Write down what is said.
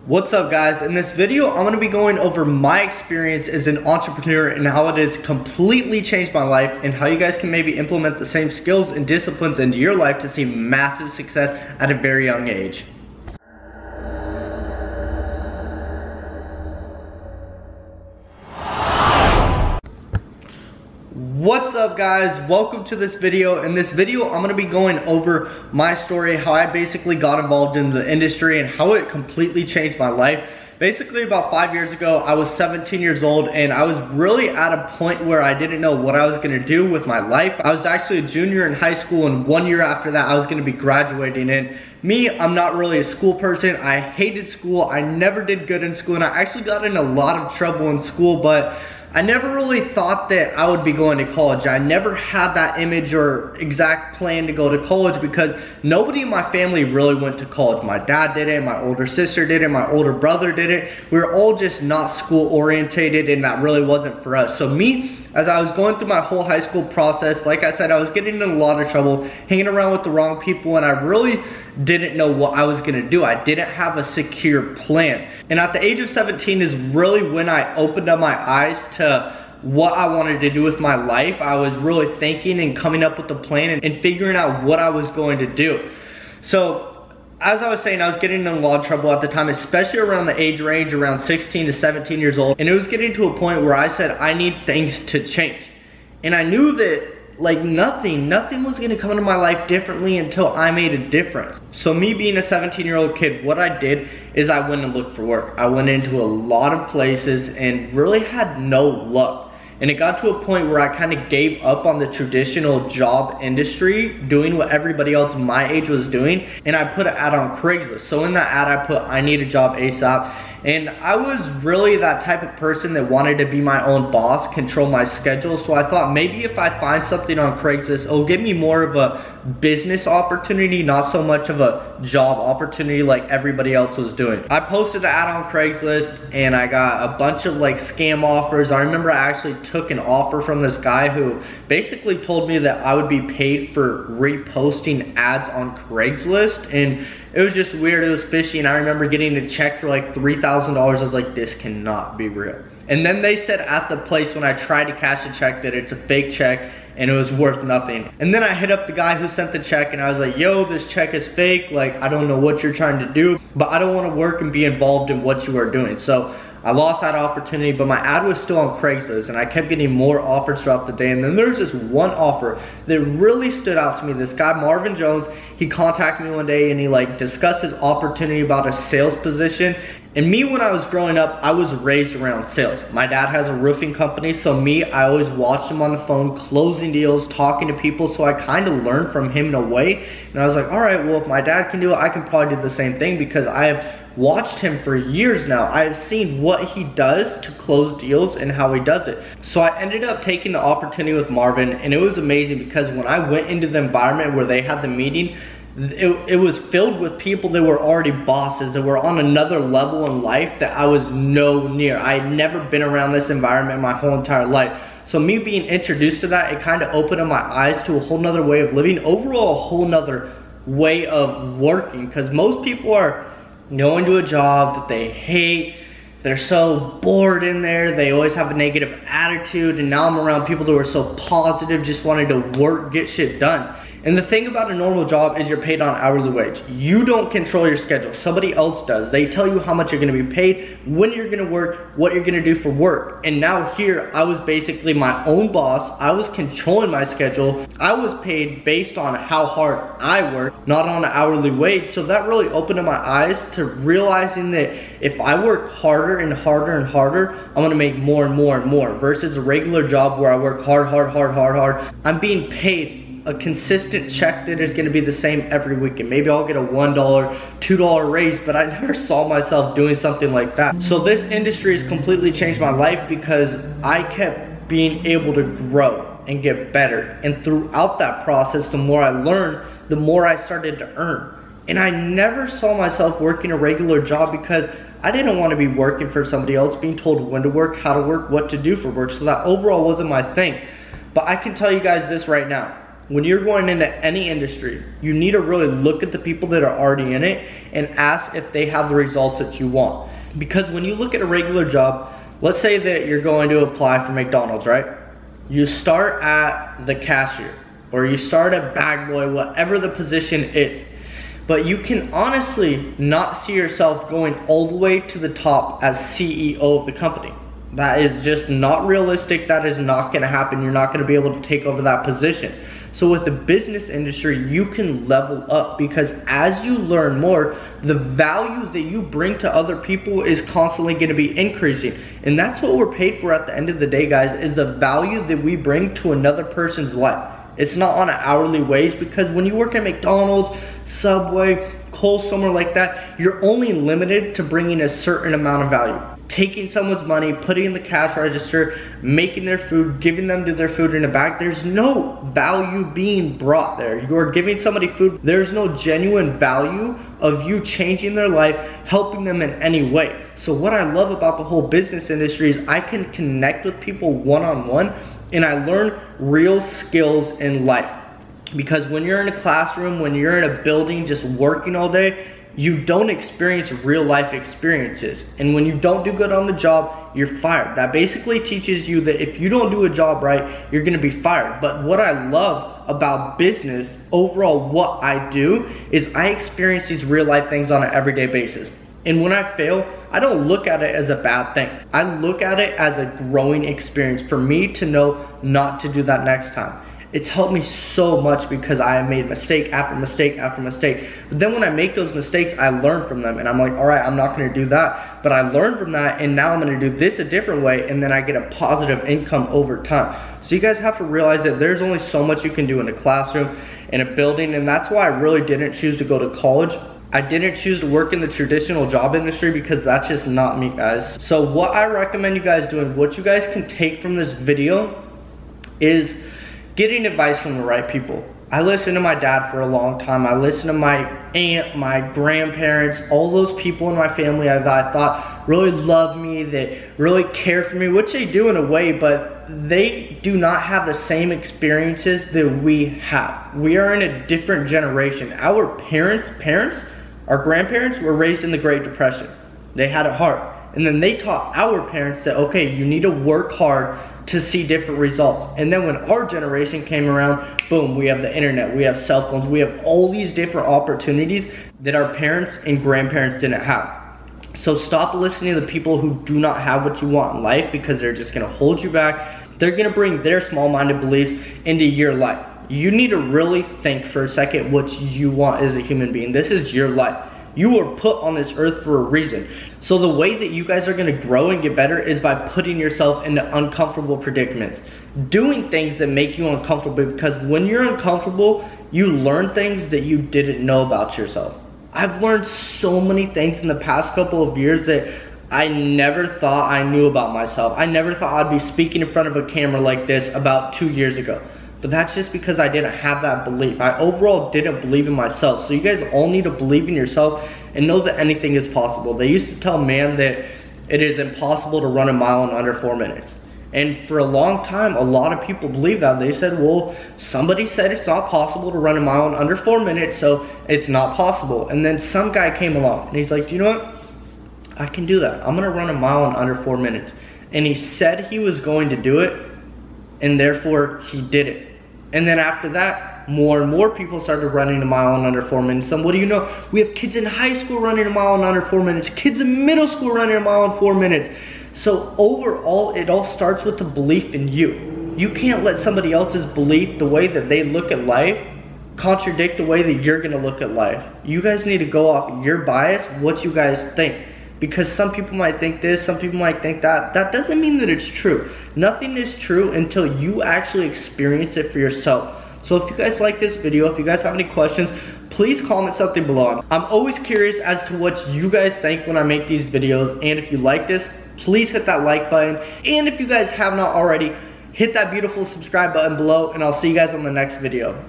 What's up guys? In this video, I'm gonna be going over my experience as an entrepreneur and how it has completely changed my life and how you guys can maybe implement the same skills and disciplines into your life to see massive success at a very young age. What's up guys? Welcome to this video. In this video, I'm going to be going over my story, how I basically got involved in the industry and how it completely changed my life. Basically about 5 years ago, I was 17 years old and I was really at a point where I didn't know what I was going to do with my life. I was actually a junior in high school, and 1 year after that I was going to be graduating. And me, I'm not really a school person. I hated school. I never did good in school, and I actually got in a lot of trouble in school, but I never really thought that I would be going to college. I never had that image or exact plan to go to college because nobody in my family really went to college. My dad did it, my older sister did it, my older brother did it. We were all just not school orientated, and that really wasn't for us. So me, as I was going through my whole high school process, like I said, I was getting in a lot of trouble, hanging around with the wrong people, and I really didn't know what I was gonna do. I didn't have a secure plan. And at the age of 17 is really when I opened up my eyes to what I wanted to do with my life. I was really thinking and coming up with a plan and figuring out what I was going to do. So as I was saying, I was getting in a lot of trouble at the time, especially around the age range, around 16 to 17 years old. And it was getting to a point where I said, I need things to change. And I knew that like nothing was gonna come into my life differently until I made a difference. So me being a 17-year-old kid, what I did is I went and looked for work. I went into a lot of places and really had no luck. And it got to a point where I kind of gave up on the traditional job industry, doing what everybody else my age was doing, and I put an ad on Craigslist. So in that ad I put, I need a job ASAP. And I was really that type of person that wanted to be my own boss, control my schedule. So I thought maybe if I find something on Craigslist, it'll give me more of a business opportunity, not so much of a job opportunity like everybody else was doing. I posted the ad on Craigslist and I got a bunch of like scam offers. I remember I actually took an offer from this guy who basically told me that I would be paid for reposting ads on Craigslist, and it was just weird. It was fishy, and I remember getting a check for like $3,000. I was like, this cannot be real. And then they said at the place when I tried to cash a check that it's a fake check and it was worth nothing. And then I hit up the guy who sent the check and I was like, yo, this check is fake. Like, I don't know what you're trying to do, but I don't want to work and be involved in what you are doing. So I lost that opportunity, but my ad was still on Craigslist and I kept getting more offers throughout the day. And then there was this one offer that really stood out to me. This guy, Marvin Jones, he contacted me one day and he like discussed his opportunity about a sales position. And me, when I was growing up, I was raised around sales. My dad has a roofing company, so me, I always watched him on the phone, closing deals, talking to people, so I kind of learned from him in a way. And I was like, all right, well, if my dad can do it, I can probably do the same thing because I have watched him for years now. I have seen what he does to close deals and how he does it. So I ended up taking the opportunity with Marvin, and it was amazing because when I went into the environment where they had the meeting, it was filled with people that were already bosses, that were on another level in life that I was no near. I had never been around this environment my whole entire life. So me being introduced to that, it kind of opened up my eyes to a whole nother way of living, overall a whole nother way of working, because most people are going to a job that they hate. They're so bored in there. They always have a negative attitude, and now I'm around people that are so positive, just wanting to work, get shit done. And the thing about a normal job is you're paid on hourly wage. You don't control your schedule. Somebody else does. They tell you how much you're gonna be paid, when you're gonna work, what you're gonna do for work. And now here, I was basically my own boss. I was controlling my schedule. I was paid based on how hard I work, not on an hourly wage. So that really opened up my eyes to realizing that if I work harder and harder and harder, I'm gonna make more and more and more, versus a regular job where I work hard. I'm being paid a consistent check that is gonna be the same every weekend. Maybe I'll get a $1, $2 raise, but I never saw myself doing something like that. So this industry has completely changed my life because I kept being able to grow and get better. And throughout that process, the more I learned, the more I started to earn. And I never saw myself working a regular job because I didn't want to be working for somebody else, being told when to work, how to work, what to do for work. So that overall wasn't my thing. But I can tell you guys this right now. when you're going into any industry, you need to really look at the people that are already in it and ask if they have the results that you want. Because when you look at a regular job, let's say that you're going to apply for McDonald's, right? You start at the cashier, or you start at bag boy, whatever the position is. But you can honestly not see yourself going all the way to the top as CEO of the company. That is just not realistic. That is not gonna happen. You're not gonna be able to take over that position. So with the business industry, you can level up, because as you learn more, the value that you bring to other people is constantly gonna be increasing. And that's what we're paid for at the end of the day, guys, is the value that we bring to another person's life. It's not on an hourly wage, because when you work at McDonald's, Subway, Colt, somewhere like that, you're only limited to bringing a certain amount of value. Taking someone's money, putting in the cash register, making their food, giving them their food in a bag. There's no value being brought there. You're giving somebody food. There's no genuine value of you changing their life, helping them in any way. So what I love about the whole business industry is I can connect with people one-on-one, and I learn real skills in life. Because when you're in a classroom, when you're in a building just working all day, you don't experience real life experiences. And when you don't do good on the job, you're fired. That basically teaches you that if you don't do a job right, you're gonna be fired. But what I love about business, overall what I do, is I experience these real life things on an everyday basis. And when I fail, I don't look at it as a bad thing. I look at it as a growing experience for me to know not to do that next time. It's helped me so much, because I have made mistake after mistake after mistake. But then when I make those mistakes, I learn from them, and I'm like, all right, I'm not gonna do that. But I learned from that, and now I'm gonna do this a different way, and then I get a positive income over time. So you guys have to realize that there's only so much you can do in a classroom, in a building, and that's why I really didn't choose to go to college. I didn't choose to work in the traditional job industry, because that's just not me, guys. So what I recommend you guys doing, what you guys can take from this video, is getting advice from the right people. I listened to my dad for a long time. I listened to my aunt, my grandparents, all those people in my family that I thought really loved me, that really cared for me, which they do in a way, but they do not have the same experiences that we have. We are in a different generation. Our parents, our grandparents were raised in the Great Depression. They had it hard. And then they taught our parents that, okay, you need to work hard to see different results. And then when our generation came around, boom, we have the internet, we have cell phones, we have all these different opportunities that our parents and grandparents didn't have. So stop listening to the people who do not have what you want in life, because they're just gonna hold you back. They're gonna bring their small-minded beliefs into your life. You need to really think for a second what you want as a human being. This is your life. You were put on this earth for a reason. So the way that you guys are gonna grow and get better is by putting yourself into uncomfortable predicaments. Doing things that make you uncomfortable, because when you're uncomfortable, you learn things that you didn't know about yourself. I've learned so many things in the past couple of years that I never thought I knew about myself. I never thought I'd be speaking in front of a camera like this about 2 years ago. But that's just because I didn't have that belief. I overall didn't believe in myself. So you guys all need to believe in yourself and know that anything is possible. They used to tell man that it is impossible to run a mile in under 4 minutes. And for a long time, a lot of people believe that. They said, well, somebody said it's not possible to run a mile in under 4 minutes, so it's not possible. And then some guy came along and he's like, do you know what? I can do that. I'm gonna run a mile in under 4 minutes. And he said he was going to do it, and therefore he did it. And then after that, more and more people started running a mile in under 4 minutes. And what do you know? We have kids in high school running a mile in under 4 minutes, kids in middle school running a mile in 4 minutes. So overall, it all starts with the belief in you. You can't let somebody else's belief, the way that they look at life, contradict the way that you're gonna look at life. You guys need to go off your bias, what you guys think. Because some people might think this, some people might think that. That doesn't mean that it's true. Nothing is true until you actually experience it for yourself. So if you guys like this video, if you guys have any questions, please comment something below. I'm always curious as to what you guys think when I make these videos. And if you like this, please hit that like button. And if you guys have not already, hit that beautiful subscribe button below, and I'll see you guys on the next video.